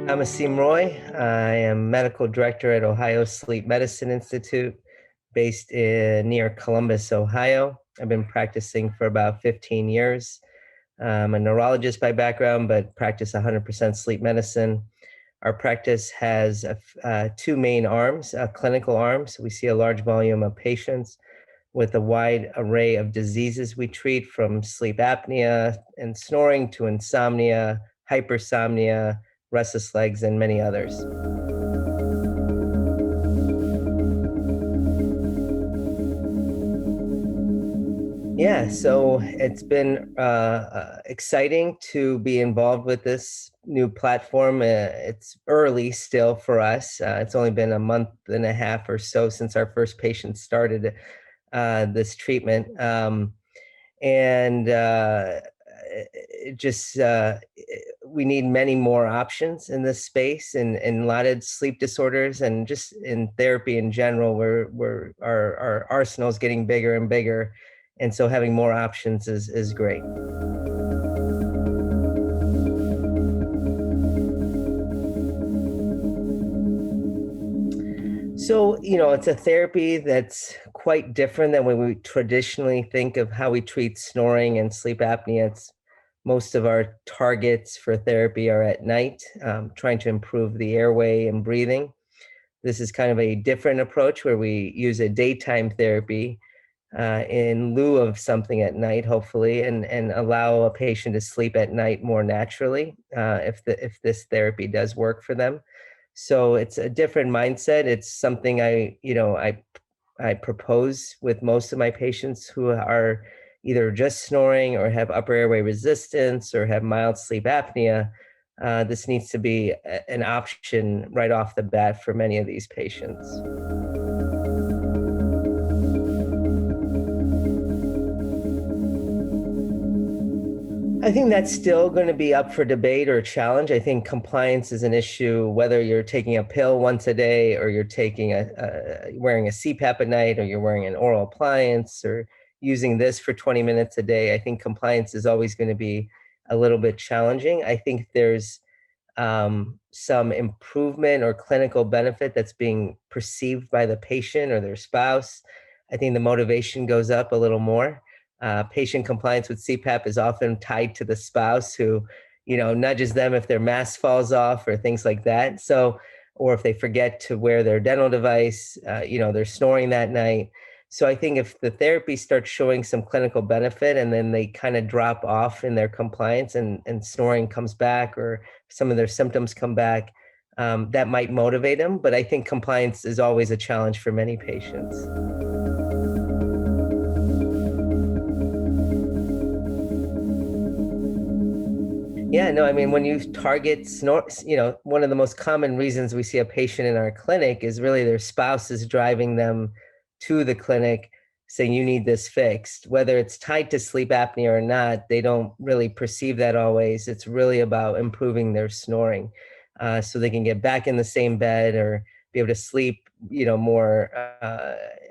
I'm Asim Roy. I am medical director at Ohio Sleep Medicine Institute, based near Columbus, Ohio. I've been practicing for about 15 years. I'm a neurologist by background, but practice 100% sleep medicine. Our practice has two main arms, clinical arms. We see a large volume of patients with a wide array of diseases we treat, from sleep apnea and snoring to insomnia, hypersomnia, restless legs, and many others. Yeah, so it's been exciting to be involved with this new platform. It's early still for us. It's only been a month and a half or so since our first patient started this treatment. And it just we need many more options in this space, and in a lot of sleep disorders, and just in therapy in general. Our arsenal is getting bigger and bigger, and so having more options is great. So, it's a therapy that's quite different than when we traditionally think of how we treat snoring and sleep apnea. Most of our targets for therapy are at night, trying to improve the airway and breathing. This is kind of a different approach where we use a daytime therapy in lieu of something at night, hopefully, and allow a patient to sleep at night more naturally, if this therapy does work for them. So it's a different mindset. It's something I propose with most of my patients who are either just snoring or have upper airway resistance or have mild sleep apnea. This needs to be an option right off the bat for many of these patients. I think that's still going to be up for debate or challenge. I think compliance is an issue, whether you're taking a pill once a day, or you're taking wearing a CPAP at night, or you're wearing an oral appliance, or using this for 20 minutes a day. I think compliance is always going to be a little bit challenging. I think there's some improvement or clinical benefit that's being perceived by the patient or their spouse. I think the motivation goes up a little more. Patient compliance with CPAP is often tied to the spouse, who, nudges them if their mask falls off or things like that. So, or if they forget to wear their dental device, they're snoring that night. So I think if the therapy starts showing some clinical benefit, and then they kind of drop off in their compliance, and snoring comes back, or some of their symptoms come back, that might motivate them. But I think compliance is always a challenge for many patients. Yeah, no, I mean, when you target snore, one of the most common reasons we see a patient in our clinic is really their spouse is driving them to the clinic saying, you need this fixed. Whether it's tied to sleep apnea or not, they don't really perceive that always. It's really about improving their snoring, so they can get back in the same bed, or be able to sleep, more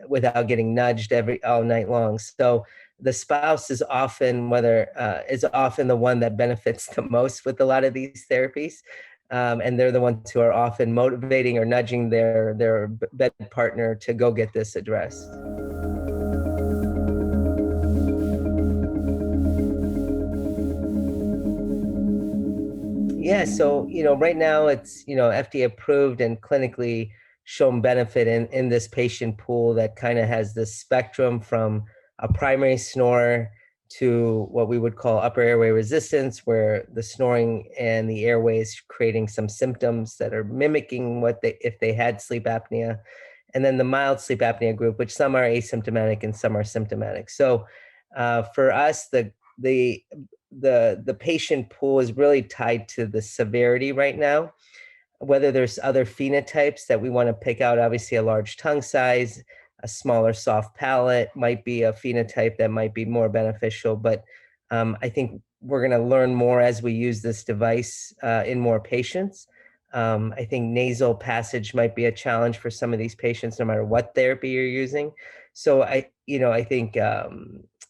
without getting nudged all night long. So the spouse is often the one that benefits the most with a lot of these therapies, and they're the ones who are often motivating or nudging their bed partner to go get this addressed. Yeah, so right now it's FDA approved and clinically shown benefit in this patient pool that kind of has this spectrum from a primary snorer to what we would call upper airway resistance, where the snoring and the airway is creating some symptoms that are mimicking if they had sleep apnea, and then the mild sleep apnea group, which some are asymptomatic and some are symptomatic. So for us, the patient pool is really tied to the severity right now. Whether there's other phenotypes that we want to pick out, obviously a large tongue size, a smaller soft palate might be a phenotype that might be more beneficial. But I think we're going to learn more as we use this device in more patients. I think nasal passage might be a challenge for some of these patients, no matter what therapy you're using. So I think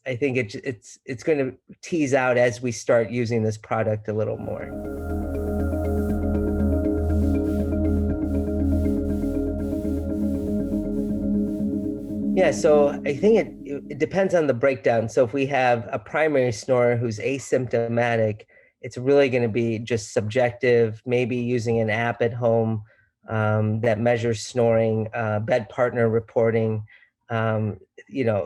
it's going to tease out as we start using this product a little more. Yeah, so I think it depends on the breakdown. So if we have a primary snorer who's asymptomatic, it's really going to be just subjective, maybe using an app at home that measures snoring, bed partner reporting, um,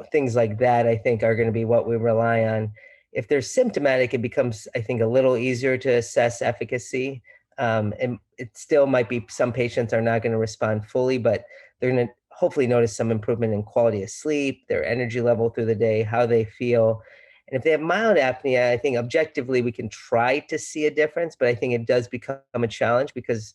things like that, I think are going to be what we rely on. If they're symptomatic, it becomes, I think, a little easier to assess efficacy. And it still might be some patients are not going to respond fully, but they're going to hopefully notice some improvement in quality of sleep, their energy level through the day, how they feel. And if they have mild apnea, I think objectively we can try to see a difference, but I think it does become a challenge because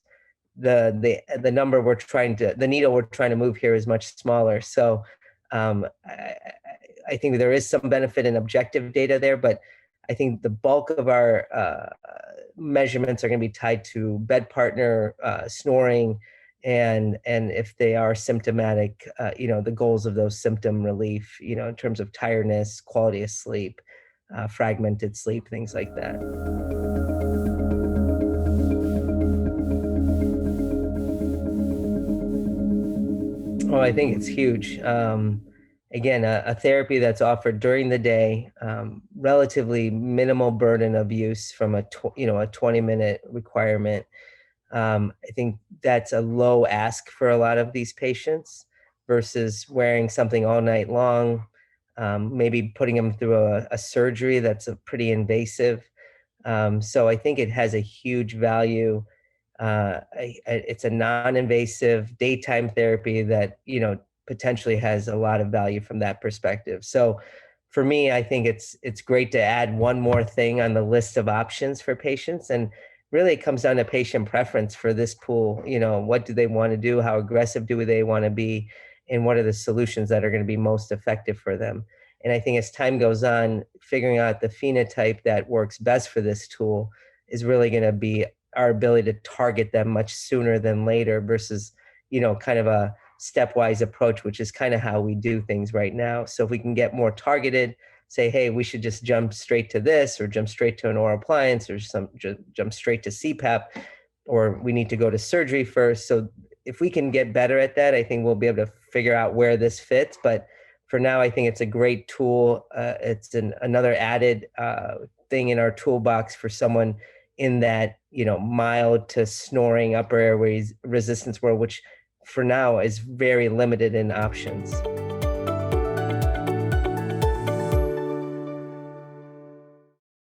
the number we're trying to the needle we're trying to move here is much smaller. So I think there is some benefit in objective data there, but I think the bulk of our measurements are going to be tied to bed partner snoring, and if they are symptomatic, the goals of those symptom relief, in terms of tiredness, quality of sleep, fragmented sleep, things like that. Oh, I think it's huge. Again, a therapy that's offered during the day, relatively minimal burden of use from a 20-minute requirement. I think that's a low ask for a lot of these patients versus wearing something all night long, maybe putting them through a surgery that's a pretty invasive. So I think it has a huge value. It's a non-invasive daytime therapy that potentially has a lot of value from that perspective. So for me, I think it's great to add one more thing on the list of options for patients, and really it comes down to patient preference for this pool. What do they want to do? How aggressive do they want to be? And what are the solutions that are going to be most effective for them? And I think as time goes on, figuring out the phenotype that works best for this tool is really going to be our ability to target them much sooner than later versus, kind of a stepwise approach, which is kind of how we do things right now. So if we can get more targeted, say, hey, we should just jump straight to this or jump straight to an oral appliance or jump straight to CPAP, or we need to go to surgery first. So if we can get better at that, I think we'll be able to figure out where this fits. But for now, I think it's a great tool. It's another added thing in our toolbox for someone in that mild to snoring upper airways resistance world, which for now is very limited in options.